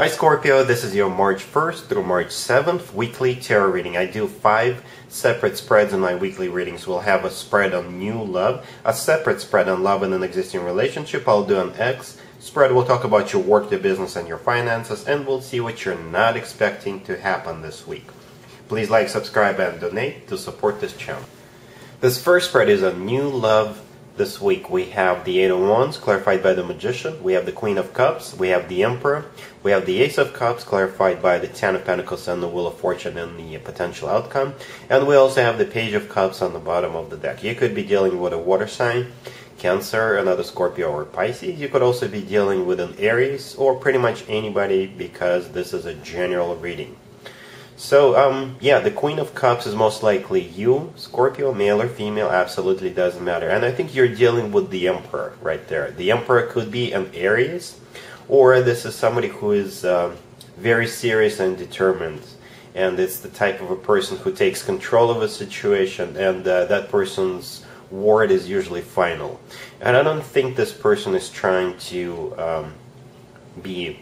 Hi Scorpio, this is your March 1st through March 7th weekly tarot reading. I do 5 separate spreads in my weekly readings. We'll have a spread on new love, a separate spread on love in an existing relationship. I'll do an X spread. We'll talk about your work, your business, and your finances, and we'll see what you're not expecting to happen this week. Please like, subscribe, and donate to support this channel. This first spread is on new love. This week we have the Eight of Wands, clarified by the Magician. We have the Queen of Cups. We have the Emperor. We have the Ace of Cups, clarified by the Ten of Pentacles and the Wheel of Fortune and the potential outcome. And we also have the Page of Cups on the bottom of the deck. You could be dealing with a water sign, Cancer, another Scorpio or Pisces. You could also be dealing with an Aries or pretty much anybody, because this is a general reading. So, yeah, the Queen of Cups is most likely you, Scorpio, male or female, absolutely doesn't matter. And I think you're dealing with the Emperor right there. The Emperor could be an Aries, or this is somebody who is very serious and determined. And it's the type of a person who takes control of a situation, and that person's word is usually final. And I don't think this person is trying to be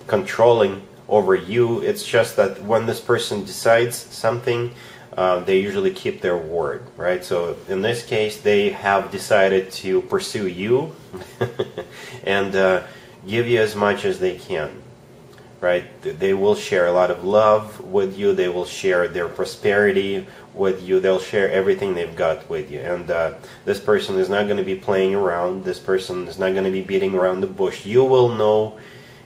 controlling over you. It's just that when this person decides something, they usually keep their word, right? So in this case, they have decided to pursue you and give you as much as they can, right? They will share a lot of love with you. They will share their prosperity with you. They'll share everything they've got with you. And this person is not going to be playing around. This person is not going to be beating around the bush. You will know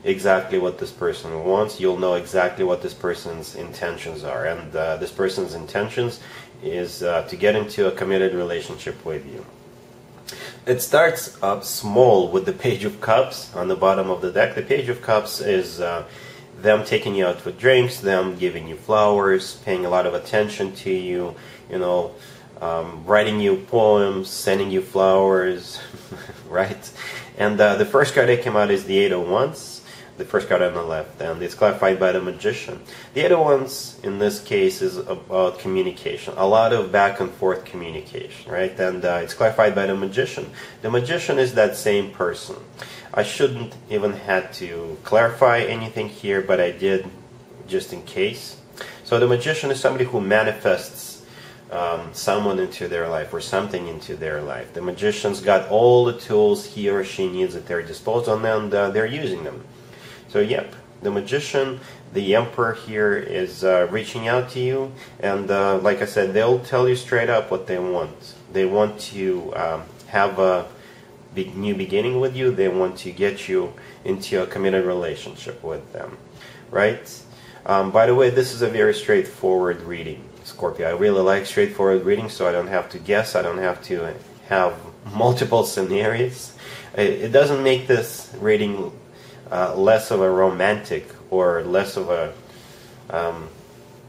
exactly what this person wants. You'll know exactly what this person's intentions are, and this person's intentions is to get into a committed relationship with you. It starts up small with the Page of Cups on the bottom of the deck. The Page of Cups is them taking you out for drinks, them giving you flowers, paying a lot of attention to you, you know, writing you poems, sending you flowers, right? And the first card that came out is the Eight of Wands, the first card on the left, and it's clarified by the Magician. The Eight of Wands in this case is about communication, a lot of back and forth communication, right? And it's clarified by the Magician. The Magician is that same person. I shouldn't even had to clarify anything here, but I did just in case. So the Magician is somebody who manifests someone into their life or something into their life. The Magician's got all the tools he or she needs at their disposal, and they're using them. So yep, the Magician, the Emperor here is reaching out to you, and like I said, they'll tell you straight up what they want. They want to have a new beginning with you. They want to get you into a committed relationship with them, right? By the way, this is a very straightforward reading, Scorpio. I really like straightforward readings, so I don't have to guess. I don't have to have multiple scenarios. It doesn't make this reading less of a romantic or less of a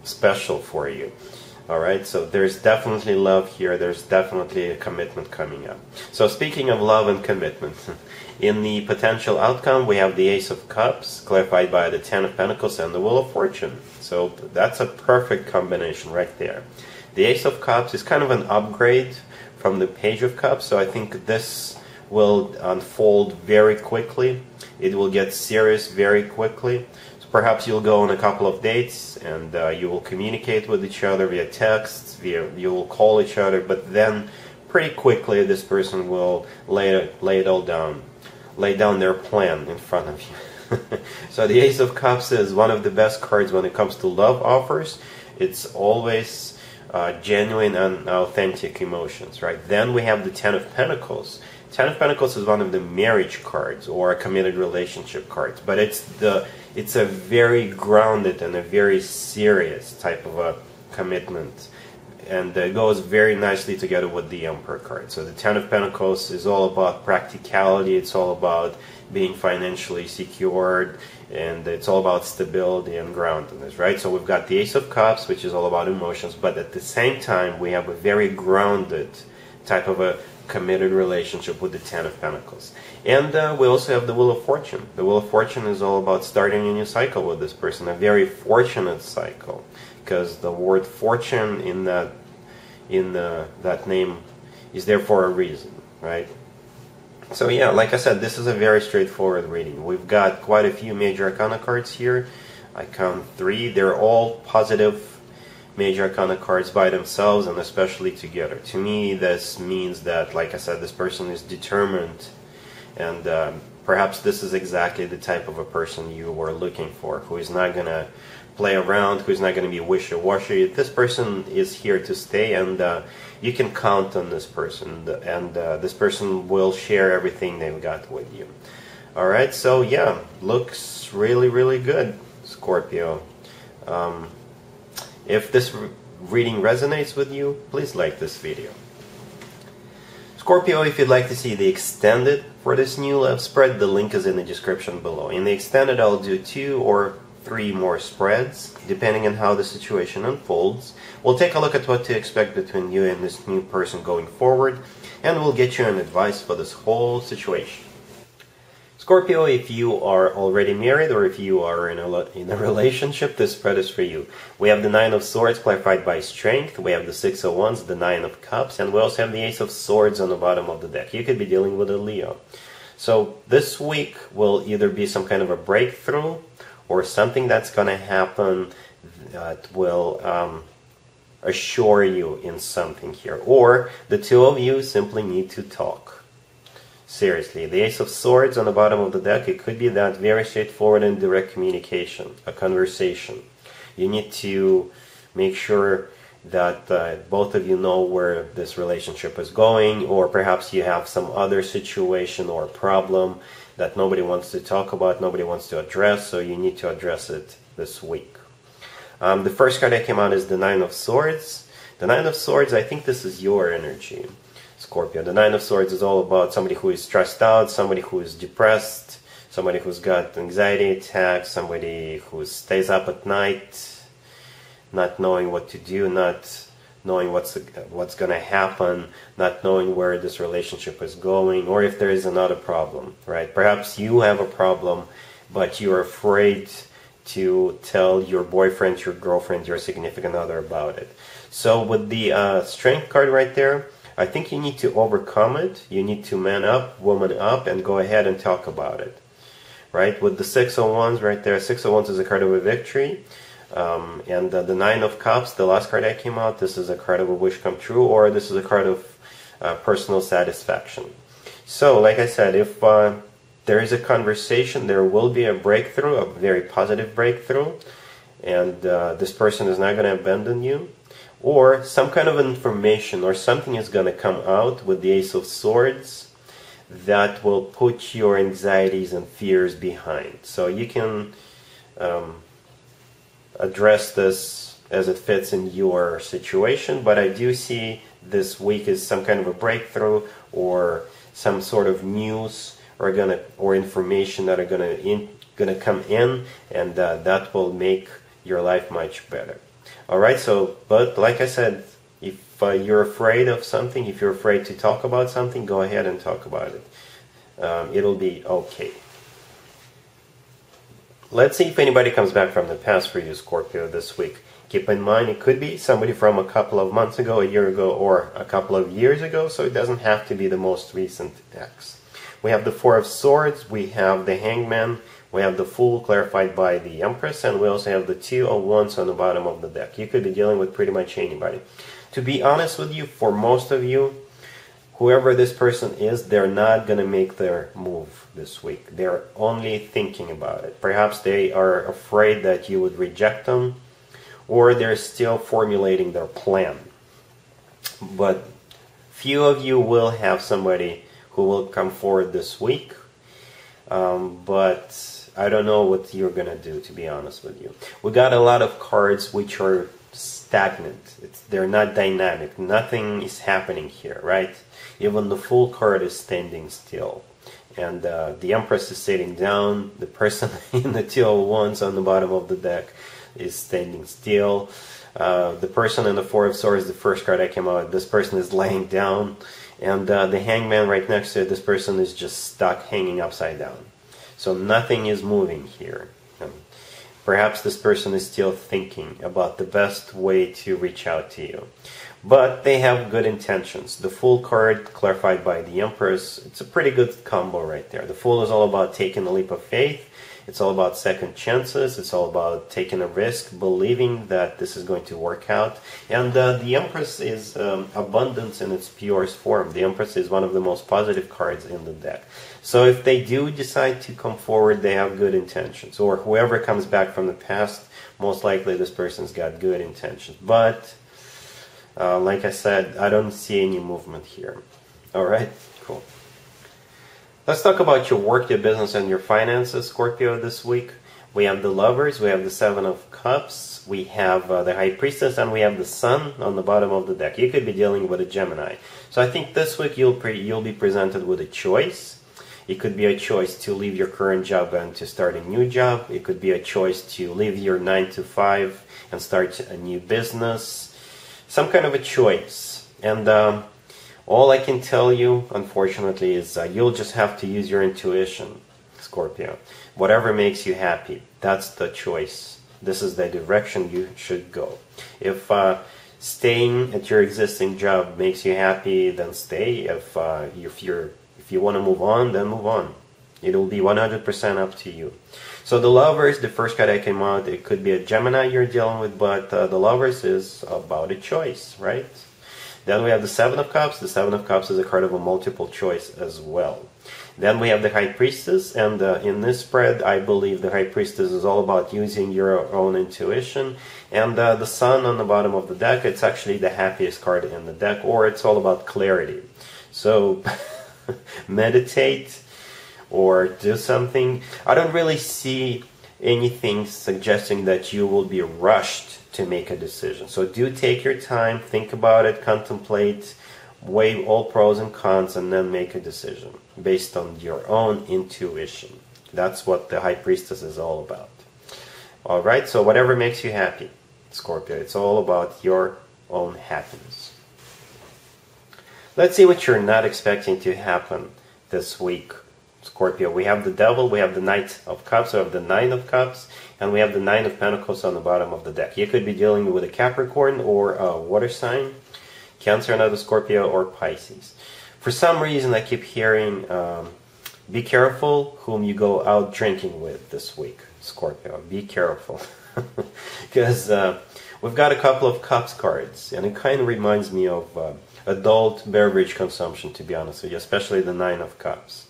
special for you. Alright, so there's definitely love here. There's definitely a commitment coming up. So speaking of love and commitment, in the potential outcome we have the Ace of Cups, clarified by the Ten of Pentacles and the Wheel of Fortune. So that's a perfect combination right there. The Ace of Cups is kind of an upgrade from the Page of Cups, so I think this will unfold very quickly. It will get serious very quickly. So perhaps you'll go on a couple of dates, and you will communicate with each other via texts, you will call each other, but then pretty quickly this person will lay it all down, lay down their plan in front of you. So the Ace of Cups is one of the best cards when it comes to love offers. It's always genuine and authentic emotions, right? Then we have the Ten of Pentacles. Ten of Pentacles is one of the marriage cards or a committed relationship cards, but it's a very grounded and a very serious type of a commitment, and it goes very nicely together with the Emperor card. So the Ten of Pentacles is all about practicality, it's all about being financially secured, and it's all about stability and groundedness, right? So we've got the Ace of Cups, which is all about emotions, but at the same time we have a very grounded type of a committed relationship with the Ten of Pentacles. And we also have the Wheel of Fortune. The Wheel of Fortune is all about starting a new cycle with this person, a very fortunate cycle, because the word fortune in that name is there for a reason, right? So yeah, like I said, this is a very straightforward reading. We've got quite a few major arcana cards here. I count 3. They're all positive major arcana cards by themselves and especially together. To me, this means that, like I said, this person is determined, and perhaps this is exactly the type of a person you were looking for, who is not going to play around, who's not going to be wishy-washy. This person is here to stay, and you can count on this person, and this person will share everything they've got with you. Alright, so yeah, looks really, really good, Scorpio. If this reading resonates with you, please like this video. Scorpio, if you'd like to see the extended for this new love spread, the link is in the description below. In the extended, I'll do 2 or 3 more spreads, depending on how the situation unfolds. We'll take a look at what to expect between you and this new person going forward, and we'll get you an advice for this whole situation. Scorpio, if you are already married or if you are in a relationship, this spread is for you. We have the 9 of Swords clarified by Strength, we have the 6 of Wands, the 9 of Cups, and we also have the Ace of Swords on the bottom of the deck. You could be dealing with a Leo. So this week will either be some kind of a breakthrough or something that's going to happen that will assure you in something here. Or the two of you simply need to talk. Seriously, the Ace of Swords on the bottom of the deck, it could be that very straightforward and direct communication, a conversation. You need to make sure that both of you know where this relationship is going, or perhaps you have some other situation or problem that nobody wants to talk about, nobody wants to address, so you need to address it this week. The first card that came out is the 9 of Swords. The 9 of Swords, I think this is your energy, Scorpio. The 9 of Swords is all about somebody who is stressed out, somebody who is depressed, somebody who's got anxiety attacks, somebody who stays up at night, not knowing what to do, not knowing what's going to happen, not knowing where this relationship is going, or if there is another problem, right? Perhaps you have a problem, but you're afraid to tell your boyfriend, your girlfriend, your significant other about it. So with the Strength card right there, I think you need to overcome it. You need to man up, woman up, and go ahead and talk about it, right? With the 6 of Wands right there, 6 of Wands is a card of a victory. And the 9 of Cups, the last card that came out, this is a card of a wish come true, or this is a card of personal satisfaction. So, like I said, if there is a conversation, there will be a breakthrough, a very positive breakthrough, and this person is not going to abandon you. Or some kind of information or something is going to come out with the Ace of Swords that will put your anxieties and fears behind. So you can address this as it fits in your situation, but I do see this week as some kind of a breakthrough or some sort of news or information that are gonna come in, and that will make your life much better. Alright, so, but like I said, if you're afraid of something, if you're afraid to talk about something, go ahead and talk about it. It'll be okay. Let's see if anybody comes back from the past for you, Scorpio, this week. Keep in mind, it could be somebody from a couple of months ago, a year ago, or a couple of years ago, so it doesn't have to be the most recent ex. We have the 4 of Swords, we have the Hangman, we have the Fool clarified by the Empress, and we also have the 2 of Wands on the bottom of the deck. You could be dealing with pretty much anybody. To be honest with you, for most of you, whoever this person is, they're not going to make their move this week. They're only thinking about it. Perhaps they are afraid that you would reject them, or they're still formulating their plan. But few of you will have somebody who will come forward this week. But I don't know what you're going to do, to be honest with you. We got a lot of cards which are stagnant. They're not dynamic. Nothing is happening here, right? Even the Fool card is standing still. And the Empress is sitting down. The person in the 2 of Wands on the bottom of the deck is standing still. The person in the 4 of Swords, the first card that came out, this person is laying down. And the Hangman right next to it, this person is just stuck hanging upside down. So nothing is moving here. Perhaps this person is still thinking about the best way to reach out to you. But they have good intentions. The Fool card, clarified by the Empress, it's a pretty good combo right there. The Fool is all about taking a leap of faith. It's all about second chances. It's all about taking a risk, believing that this is going to work out. And the Empress is abundance in its purest form. The Empress is one of the most positive cards in the deck. So if they do decide to come forward, they have good intentions. Or whoever comes back from the past, most likely this person's got good intentions. But like I said, I don't see any movement here. Alright, cool. Let's talk about your work, your business, and your finances, Scorpio, this week. We have the Lovers, we have the Seven of Cups, we have the High Priestess, and we have the Sun on the bottom of the deck. You could be dealing with a Gemini. So I think this week you'll be presented with a choice. It could be a choice to leave your current job and to start a new job. It could be a choice to leave your 9 to 5 and start a new business. Some kind of a choice. And all I can tell you, unfortunately, is you'll just have to use your intuition, Scorpio. Whatever makes you happy, that's the choice. This is the direction you should go. If staying at your existing job makes you happy, then stay. If you want to move on, then move on. It'll be 100% up to you. So the Lovers, the first card that came out, it could be a Gemini you're dealing with, but the Lovers is about a choice, right? Then we have the Seven of Cups. The Seven of Cups is a card of a multiple choice as well. Then we have the High Priestess, and in this spread, I believe the High Priestess is all about using your own intuition. And the Sun on the bottom of the deck, it's actually the happiest card in the deck, or it's all about clarity. So meditate or do something. I don't really see anything suggesting that you will be rushed to make a decision. So do take your time, think about it, contemplate, weigh all pros and cons, and then make a decision based on your own intuition. That's what the High Priestess is all about. Alright, so whatever makes you happy, Scorpio, it's all about your own happiness. Let's see what you're not expecting to happen this week, Scorpio. We have the Devil, we have the Knight of Cups, we have the Nine of Cups, and we have the Nine of Pentacles on the bottom of the deck. You could be dealing with a Capricorn or a water sign, Cancer, another Scorpio, or Pisces. For some reason, I keep hearing, be careful whom you go out drinking with this week, Scorpio. Be careful. Because we've got a couple of Cups cards, and it kind of reminds me of adult beverage consumption, to be honest with you, especially the Nine of Cups.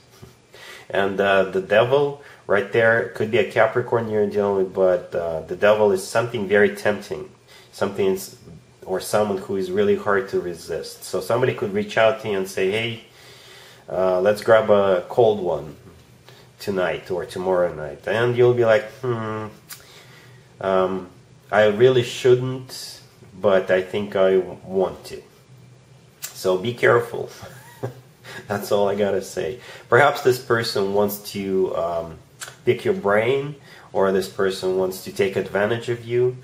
And the Devil, right there, could be a Capricorn you're dealing with, but the Devil is something very tempting, something or someone who is really hard to resist. So somebody could reach out to you and say, hey, let's grab a cold one tonight or tomorrow night. And you'll be like, I really shouldn't, but I think I want to. So be careful. That's all I gotta say. Perhaps this person wants to pick your brain, or this person wants to take advantage of you,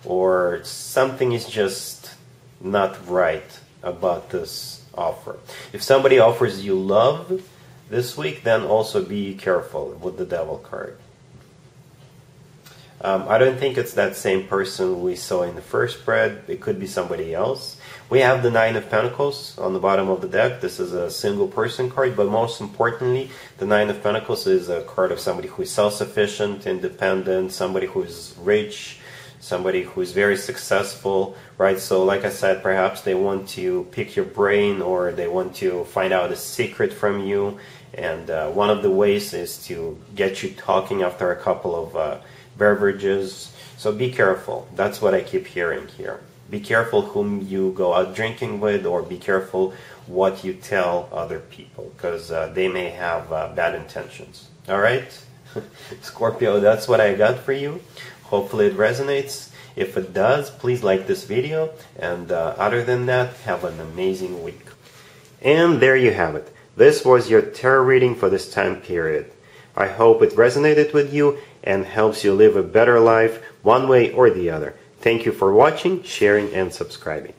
or something is just not right about this offer. If somebody offers you love this week, then also be careful with the Devil card. I don't think it's that same person we saw in the first spread. It could be somebody else. We have the Nine of Pentacles on the bottom of the deck. This is a single person card, but most importantly, the Nine of Pentacles is a card of somebody who is self-sufficient, independent, somebody who is rich, somebody who is very successful, right? So like I said, perhaps they want to pick your brain, or they want to find out a secret from you. And one of the ways is to get you talking after a couple of beverages. So be careful. That's what I keep hearing here. Be careful whom you go out drinking with, or be careful what you tell other people, because they may have bad intentions. Alright? Scorpio, that's what I got for you. Hopefully it resonates. If it does, please like this video. And other than that, have an amazing week. And there you have it. This was your tarot reading for this time period. I hope it resonated with you and helps you live a better life one way or the other. Thank you for watching, sharing, and subscribing.